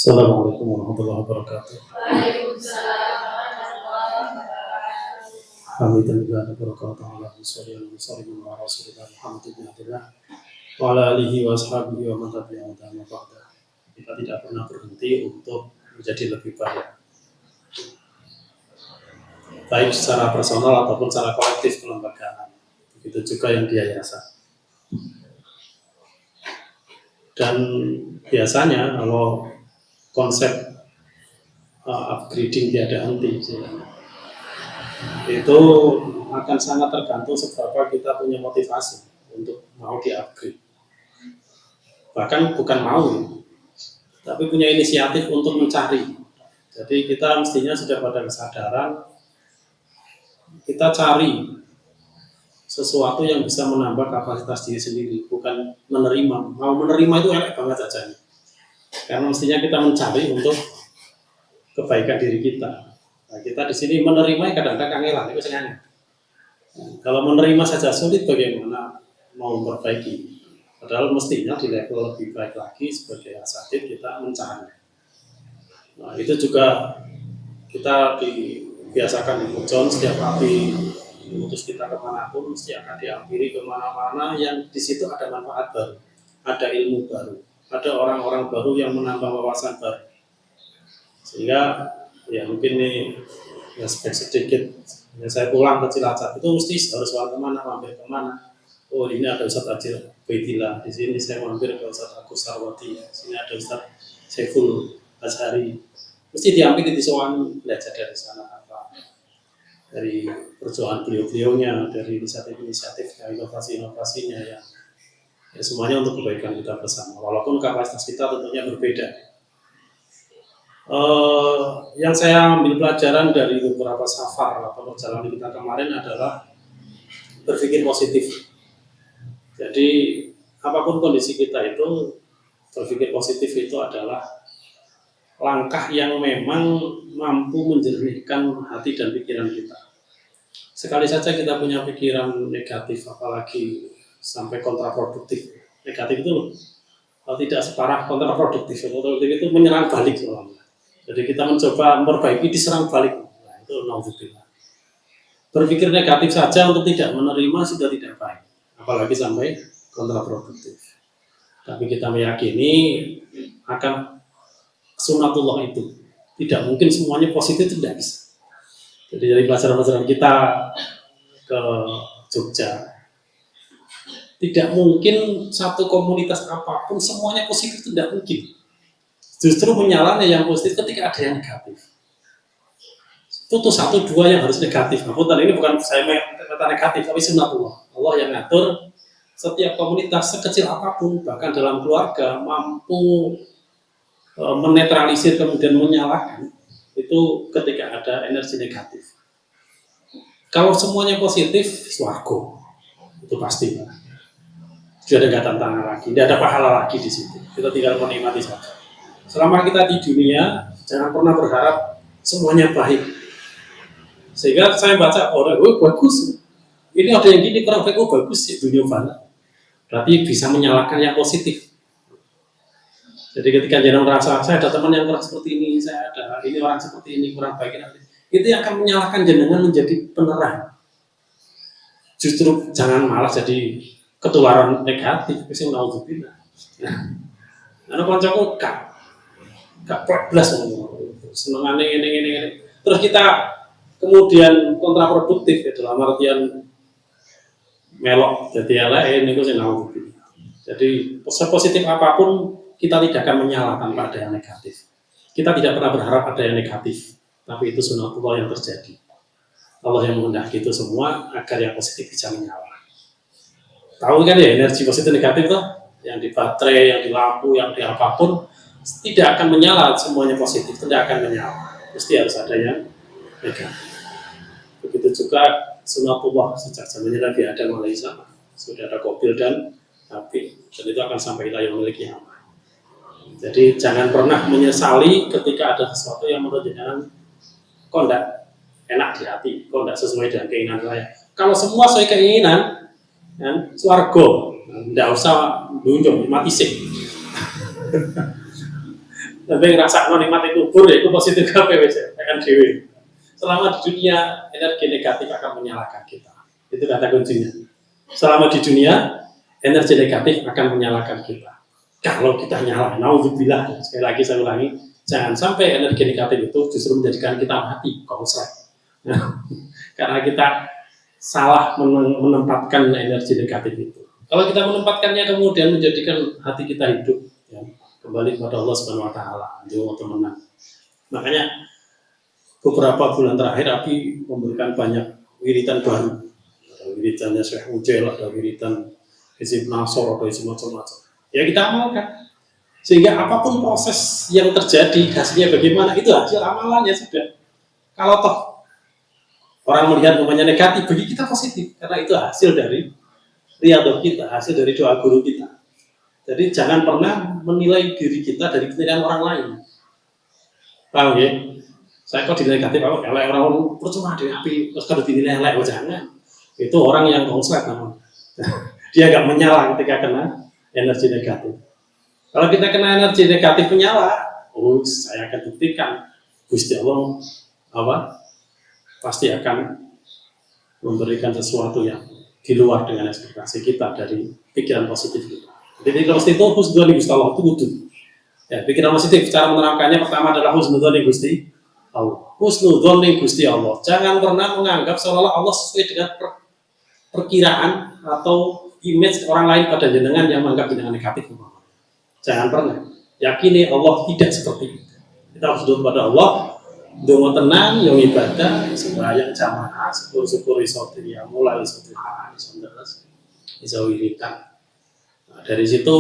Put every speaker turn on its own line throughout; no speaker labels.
Assalamualaikum warahmatullahi wabarakatuh.
Waalaikumsalam warahmatullahi wabarakatuh.
Alhamdulillah wabarakatuh ala sallallahu wa rasulillah Muhammad ibn Abdullah wa ala alihi wa ashabihi wa man tabi'ahum bi ihsan. Kita tidak pernah berhenti untuk menjadi lebih baik, baik secara personal ataupun secara kolektif kelembagaan. Begitu juga yang di yayasan. Dan biasanya kalau konsep upgrading tiada henti itu akan sangat tergantung seberapa kita punya motivasi untuk mau di-upgrade. Bahkan bukan mau, tapi punya inisiatif untuk mencari. Jadi kita mestinya sudah pada kesadaran kita cari sesuatu yang bisa menambah kapasitas diri sendiri, bukan menerima. Mau menerima itu enak banget saja. Karena mestinya kita mencari untuk kebaikan diri kita. Nah, kita di sini menerima kadang-kadang kangelan, itu sengaja. Kalau menerima saja sulit, bagaimana mau memperbaiki? Padahal mestinya di level lebih baik lagi sebagai asatid kita mencari. Nah, itu juga kita dibiasakan di Pujon setiap kali mengutus kita kemanapun mesti akan diakhiri kemana-mana yang di situ ada manfaat baru, ada ilmu baru, ada orang-orang baru yang menambah wawasan baru. Sehingga ya mungkin nih ya sedikit ya saya pulang ke Cilacap itu mesti harus kemana, mampir kemana. Oh ini ada Ustadz Ajil Baitila, di sini saya mampir ke Ustadz Agus Sarwati, di sini ada Ustadz Saiful Azhari. Mesti diambil di soal belajar dari sana apa, dari perjuangan beliau-beliaunya, dari inisiatif-inisiatif, inovasi-inovasinya ya semuanya untuk kebaikan kita bersama. Walaupun kapasitas kita tentunya berbeda. Yang saya ambil pelajaran dari beberapa safar atau perjalanan kita kemarin adalah berpikir positif. Jadi apapun kondisi kita itu, berpikir positif itu adalah langkah yang memang mampu menjernihkan hati dan pikiran kita. Sekali saja kita punya pikiran negatif, apalagi sampai kontraproduktif. Negatif itu tidak separah kontraproduktif. Kontraproduktif itu menyerang balik soalnya. Jadi kita mencoba memperbaiki, diserang balik. Nah, itu naudzubillah. Berpikir negatif saja untuk tidak menerima sudah tidak baik, apalagi sampai kontraproduktif. Tapi kita meyakini akan sunatullah itu tidak mungkin semuanya positif, tidak bisa. Jadi dari pelajaran-pelajaran kita ke Jogja, tidak mungkin satu komunitas apapun semuanya positif, tidak mungkin. Justru menyalahnya yang positif ketika ada yang negatif. Itu tuh satu dua yang harus negatif. Nah, ini bukan saya kata negatif, tapi sunatullah. Allah yang ngatur setiap komunitas sekecil apapun, bahkan dalam keluarga mampu menetralisir kemudian menyalahkan itu ketika ada energi negatif. Kalau semuanya positif, swarga itu pasti. Tidak ada tantangan lagi, tidak ada pahala lagi di situ. Kita tinggal menikmati saja. Selama kita di dunia, jangan pernah berharap semuanya baik. Sehingga saya baca orang, oh bagus. Ini ada yang gini kurang baik, oh bagus sih dunia mana. Berarti bisa menyalahkan yang positif. Jadi ketika jangan merasa saya ada teman yang kurang seperti ini, saya ada ini orang seperti ini kurang baik, itu yang akan menyalahkan jenengan menjadi penerang. Justru jangan malah jadi ketularan negatif, sing naudzubillah. Nah, ana kancaku gak plus senengane ngene. Terus kita kemudian kontraproduktif ya, dalam artian melok jadi elek niku sing naudzubillah. Jadi positif apapun kita tidak akan menyalahkan pada yang negatif. Kita tidak pernah berharap ada yang negatif, tapi itu sunatullah yang terjadi. Allah yang menghendaki itu semua agar yang positif bisa menyala. Tahu kan ya energi positif negatif tuh, yang di baterai, yang di lampu, yang di apapun tidak akan menyala semuanya positif, tidak akan menyala. Mesti harus ada yang negatif. Begitu juga sunatullah sejak zamannya Nabi Adam alaihissalam sudah ada Qabil dan Habil, dan itu akan sampai ila yaumil qiyamah. Jadi jangan pernah menyesali ketika ada sesuatu yang menurut jenengan kok enggak enak di hati, kok enggak sesuai dengan keinginan saya. Kalau semua sesuai keinginan, kan, swarga, enggak usah dunjung, mati sih. Tapi ngerasa nikmati kubur ya itu positif kabeh wis tekan dhewe. Selama di dunia energi negatif akan menyalahkan kita. Itu kata kuncinya. Selama di dunia energi negatif akan menyalahkan kita. Kalau kita nyala, naudzubillah, sekali lagi saya ulangi, jangan sampai energi negatif itu justru menjadikan kita mati, konslet. Nah, karena kita salah menempatkan energi negatif itu. Kalau kita menempatkannya kemudian menjadikan hati kita hidup, ya, kembali kepada Allah Subhanahu Wa Taala, teman-teman. Makanya beberapa bulan terakhir Abi memberikan banyak wiridan baru. Ada wiridannya Syekh Ujail, ada wiridan Hizib Nasor, atau macam-macam. Ya kita amalkan. Sehingga apapun proses yang terjadi, hasilnya bagaimana, itu hasil amalannya sudah. Kalau toh orang melihat namanya negatif, bagi kita positif. Karena itu hasil dari riyadhah kita, hasil dari doa guru kita. Jadi jangan pernah menilai diri kita dari penilaian orang lain. Paham ya? Saya kok dinilai negatif, elek orang percuma di api, terus kalau dinilai elek, jangan. Itu orang yang konslet namanya. Dia agak menyala ketika kena energi negatif. Kalau kita kena energi negatif menyala, saya akan buktikan Gusti Allah pasti akan memberikan sesuatu yang di luar dengan ekspektasi kita dari pikiran positif kita. Jadi pikiran positif itu husnudzon Gusti Allah itu wudhu. Ya, pikiran positif cara menerapkannya pertama adalah husnudzon Gusti Allah. Husnudzon Gusti Allah. Jangan pernah menganggap seolah-olah Allah sesuai dengan perkiraan atau image orang lain pada jenengan yang menganggap jenengan negatif. Jangan pernah. Yakini Allah tidak seperti itu. Kita harus doa pada Allah, doa tenang, yang ibadah, sembahyang jamaah, syukur iso ya mulai iso wiridan. Nah, dari situ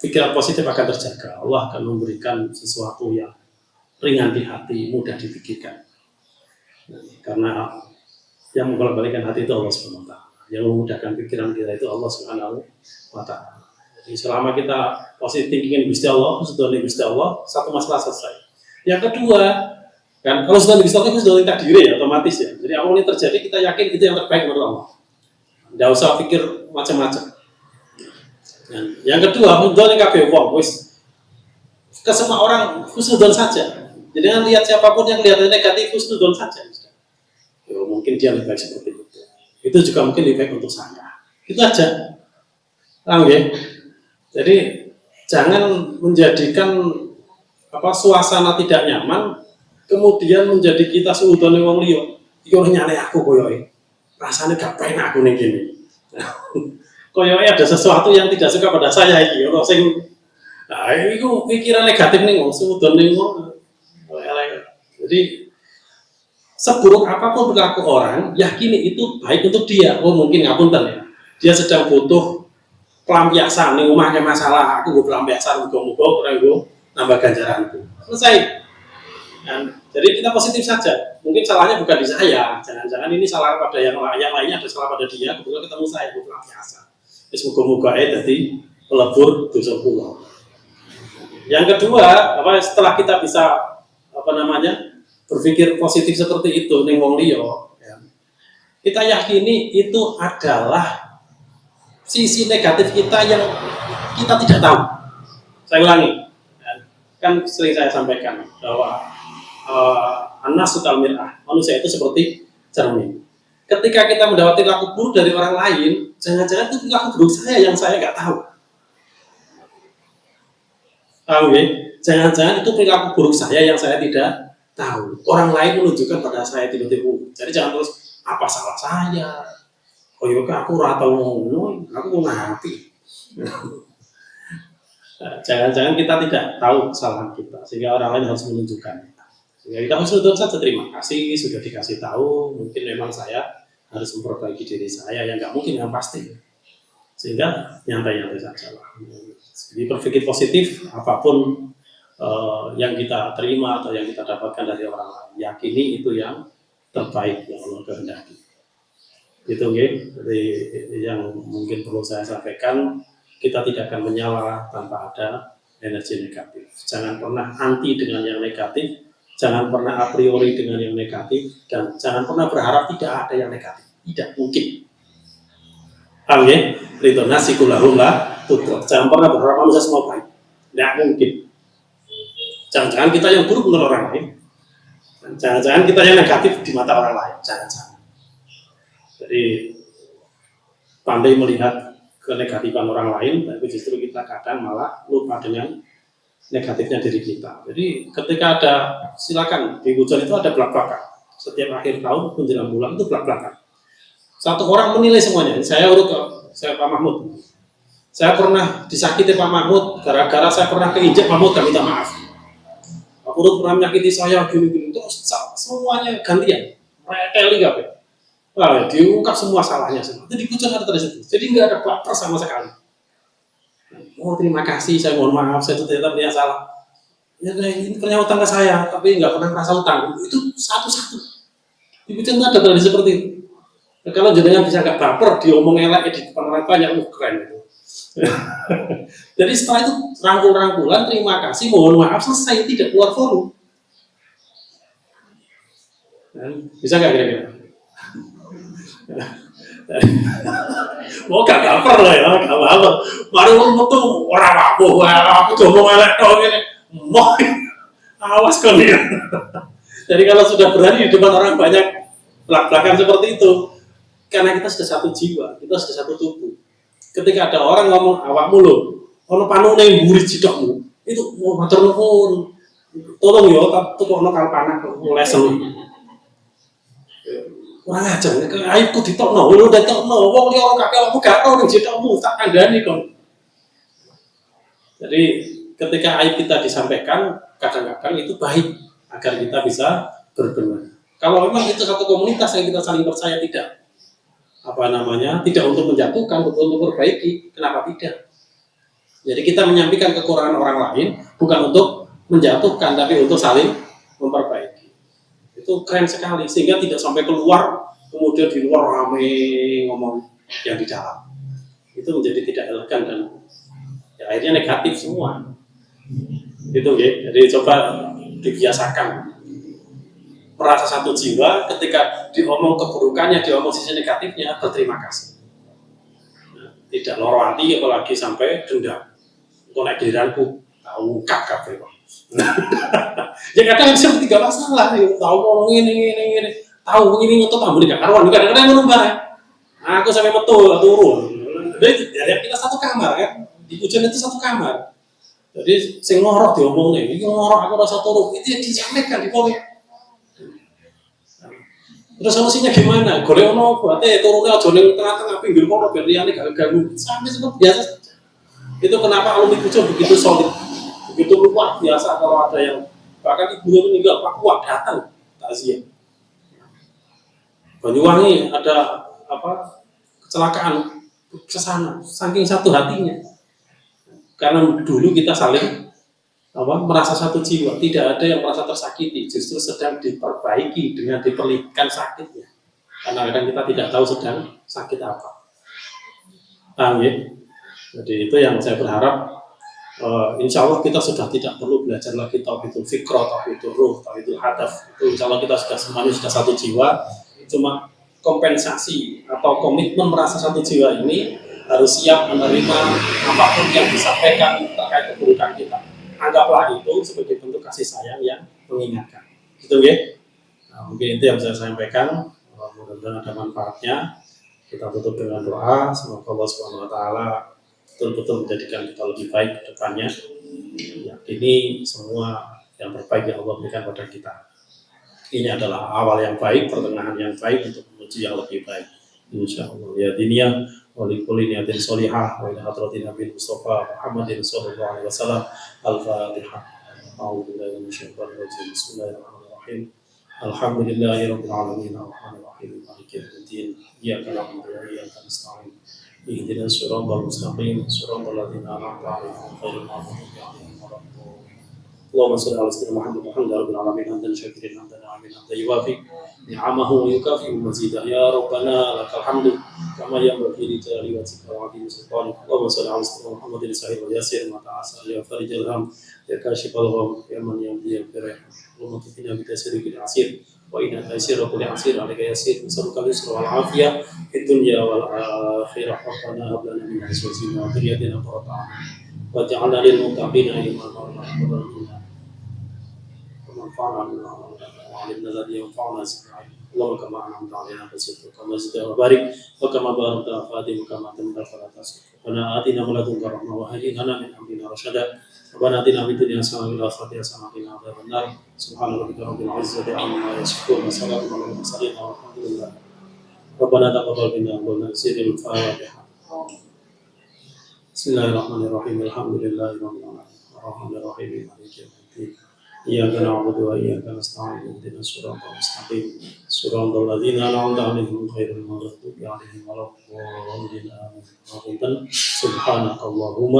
pikiran positif akan terjaga. Allah akan memberikan sesuatu yang ringan di hati, mudah dipikirkan. Nah, karena yang membalikkan hati itu Allah SWT. Yang memudahkan pikiran kita itu Allah Subhanahu wa Ta'ala. Jadi selama kita positif thinking Gusti Allah, sudah Gusti Allah, satu masalah selesai. Yang kedua, kan kalau sudah Gusti Allah itu sudah takdir ya, otomatis ya. Jadi apapun yang terjadi kita yakin itu yang terbaik menurut Allah. Tidak usah pikir macam-macam. Yang kedua, husnul kabeh wong wis ke semua orang husnul saja. Jadi jangan lihat siapapun yang kelihatannya negatif husnul saja. Ya, mungkin dia lebih baik seperti itu. Itu juga mungkin lebih baik untuk saya. Itu aja. Paham ya? Jadi jangan menjadikan suasana tidak nyaman kemudian menjadi kita suudone wong liya. Iki ora nyale aku koyoke. Rasane gak penak aku ning kene. Koyoke ada sesuatu yang tidak suka pada saya iki. Ora sing iku pikiran negatif ning wong suudone wong. Jadi seburuk apapun perilaku orang, yakini itu baik untuk dia. Oh mungkin ngapunten ya. Dia sedang butuh pelampiasan, ning omah masalah, aku gue pelampiasan, muga-muga ora gue nambah ganjaranku. Selesai. Jadi kita positif saja. Mungkin salahnya bukan di saya. Jangan-jangan ini salah pada yang lainnya, ada salah pada dia. Kebetulan ketemu saya, gue pelampiasan. Terus muga-muga jadi pelebur dosa kula. Yang kedua, setelah kita bisa berpikir positif seperti itu ning wong liya, ya. Kita yakini itu adalah sisi negatif kita yang kita tidak tahu. Saya ulangi, kan sering saya sampaikan bahwa an-nasu kal mir'ah, manusia itu seperti cermin. Ketika kita mendapati laku buruk dari orang lain, jangan-jangan itu laku buruk saya yang saya nggak tahu. Tahu ya? Jangan-jangan itu perilaku buruk saya yang saya tidak tahu. Orang lain menunjukkan pada saya tiba-tiba. Jadi jangan terus apa salah saya. Oh iya aku ratau ngono, aku mau nanti. Jangan-jangan kita tidak tahu kesalahan kita sehingga orang lain harus menunjukkan. Sehingga kita harus nuntut saja terima kasih sudah dikasih tahu. Mungkin memang saya harus memperbaiki diri saya yang nggak mungkin yang pasti. Sehingga nyantai-nyantai saja lah. Jadi berpikir positif apapun yang kita terima atau yang kita dapatkan dari orang lain, yakini itu yang terbaik yang Allah kehendaki. Itu jadi yang mungkin perlu saya sampaikan, kita tidak akan menyala tanpa ada energi negatif. Jangan pernah anti dengan yang negatif, jangan pernah a priori dengan yang negatif, dan jangan pernah berharap tidak ada yang negatif. Tidak mungkin. Paham ya? Ridho nasi kulahum lah, jangan pernah berharap manusia semua baik. Tidak mungkin. Jangan-jangan kita yang buruk menurut orang lain. Jangan-jangan kita yang negatif di mata orang lain. Jangan-jangan. Jadi pandai melihat kenegatifan orang lain, tapi justru kita kadang malah lupa dengan negatifnya diri kita. Jadi ketika ada, silakan di Hujan itu ada belak-belakan. Setiap akhir tahun menjelang bulan itu belak-belakan. Satu orang menilai semuanya. Saya urut ke saya Pak Mahmud. Saya pernah disakiti Pak Mahmud gara-gara saya pernah keinjak Pak Mahmud dan minta maaf. Pak Urut pernah menyakiti saya gini-gini, terus semuanya gantian. Reteli kabeh. Wah, diungkap semua salahnya semua. Itu di Hujan ada terus itu. Jadi nggak ada baper sama sekali. Oh terima kasih, saya mohon maaf, saya itu ternyata punya salah. Ya ini punya utang ke saya, tapi nggak pernah merasa utang. Itu satu-satu. Di Hujan ada tradisi seperti itu. Nah, kalau jenengan bisa nggak baper, diomong elek di depan orang banyak, keren itu. Jadi setelah itu rangkul-rangkulan, terima kasih, mohon maaf, selesai, tidak keluar forum. Bisa nggak kira-kira? Mau gak baper lah ya, gak baper. Mari ngomong tuh orang aku diomong elek dong ini. Mau awas kau nih. Jadi kalau sudah berani di depan orang banyak belak-belakan seperti itu, karena kita sudah satu jiwa, kita sudah satu tubuh. Ketika ada orang ngomong awakmu loh, ono panune mburi cidokmu, itu mau matur nuwun. Tolong yo, tukokno kal panah lesen. Ora aja, aibku ditokno, lho ditokno, wong liya kakek aku gak tau ning cidokmu, tak kandhani kon. Jadi ketika aib kita disampaikan, kadang-kadang itu baik agar kita bisa berbenah. Kalau memang itu satu komunitas yang kita saling percaya, tidak tidak untuk menjatuhkan, untuk memperbaiki, kenapa tidak? Jadi kita menyampaikan kekurangan orang lain bukan untuk menjatuhkan, tapi untuk saling memperbaiki. Itu keren sekali, sehingga tidak sampai keluar, kemudian di luar rame ngomong yang di dalam. Itu menjadi tidak elegan dan ya, akhirnya negatif semua. Itu ya, jadi coba dibiasakan. Merasa satu jiwa, ketika diomong keburukannya, diomong sisi negatifnya, berterima kasih. Nah, tidak loro hati, apalagi sampai dendam. Kau naik giliranku, tahu kakak kok. Ya kadang bisa tiga masalah, tahu ngomong ini, tahu ini ngetut tamu di karuan, kadang-kadang menumbar ya. Aku sampai betul turun. Jadi kita satu kamar kan, di Hujan itu satu kamar. Jadi sing ngorok diomong nih, ini ngorok aku rasa turun, itu disampaikan di poli. Terus solusinya gimana? Golek ono buate turunnya aja ning tengah-tengah pinggir kono biar liyane gak ganggu. Sampai seperti biasa saja. Itu kenapa alumni Hujan begitu solid, begitu luar biasa. Kalau ada yang bahkan ibunya meninggal, Pak Kuat datang takziah. Banyuwangi ada kecelakaan kesana, saking satu hatinya. Karena dulu kita saling merasa satu jiwa, tidak ada yang merasa tersakiti, justru sedang diperbaiki dengan diperlihatkan sakitnya. Karena kadang kita tidak tahu sedang sakit apa. Paham ya? Jadi itu yang saya berharap. Insya Allah kita sudah tidak perlu belajar lagi tauhidul fikra, tauhidul ruh, tauhidul hadaf. Itu insya Allah kita semuanya sudah satu jiwa. Cuma kompensasi atau komitmen merasa satu jiwa ini harus siap menerima apapun yang disampaikan terkait keburukan kita. Anggaplah itu sebagai bentuk kasih sayang yang mengingatkan. Gitu ya. Nah, mungkin itu yang bisa saya sampaikan. Mudah-mudahan ada manfaatnya. Kita tutup dengan doa. Semoga Allah SWT betul-betul menjadikan kita lebih baik ke depannya. Yakini semua yang terbaik yang Allah berikan pada kita. Ini adalah awal yang baik, pertengahan yang baik untuk menuju yang lebih baik. Insyaallah. Ya diniyah walikulli niyatin sholihah wa ila hadratin Nabi Mustafa Muhammadin sallallahu alaihi wasallam. Al-Fatihah. A'udzubillahi minasyaitonir rajim. Bismillahirrahmanirrahim. Alhamdulillahirabbil alamin arrahmanir rahim maliki yaumiddin. Iyyaka na'budu wa iyyaka nasta'in. Ihdinas siratal mustaqim siratal ladzina an'amta 'alaihim ghairil maghdubi 'alaihim waladdallin. Allahumma shalli ala sayyidina Muhammad wa ala rabbil alamin hamdan syakirin hamdan amin hamdan yuwafi ni'amahu wa yukafi mazidah ya rabbana lakal hamdu kama yanbaghi li jalali wajhika wa 'azimi sultanik. Allahumma shalli ala sayyidina Muhammadin sahih wa yasir ma ta'asa ya farijal ham ya kashifal gham ya man yahdi al-firah. Allahumma tufina bi tasrifil asir wa inna al-asir wa kulli asir alayka yasir nasalluka al-yusra wal afiyah fid dunya wal akhirah. Rabbana hab lana min azwajina wa dhurriyyatina qurrata a'yun waj'alna lil muttaqina imama. وانفعنا بما علمتنا وعلمنا الذي ينفعنا زدنا علما اللهم كما انعمت علينا فزد وكما زدت وبارك وكما باركت على فادي وكما تمت فلا تسد ربنا اتنا من لدنك رحمه وهيئ لنا من امرنا رشدا ربنا اتنا في الدنيا حسنه وفي الاخره حسنه وقنا عذاب النار سبحان ربك رب العزه عما يصفون وسلام على المرسلين والحمد لله ربنا تقبل منا ونسير الفاتحه بسم الله الرحمن الرحيم الحمد لله رب العالمين الرحمن الرحيم مالك يوم الدين إياك نعبد وإياك نستعين اهدنا الصراط المستقيم صراط الذين أنعمت عليهم غير المغضوب عليهم ولا الضالين آمين سبحانك اللهم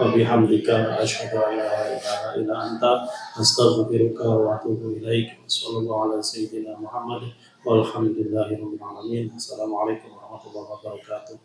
وبحمدك أشهد أن لا إله إلا أنت أستغفرك وأتوب إليك صلى الله على سيدنا محمد والحمد لله رب العالمين السلام عليكم ورحمة الله وبركاته.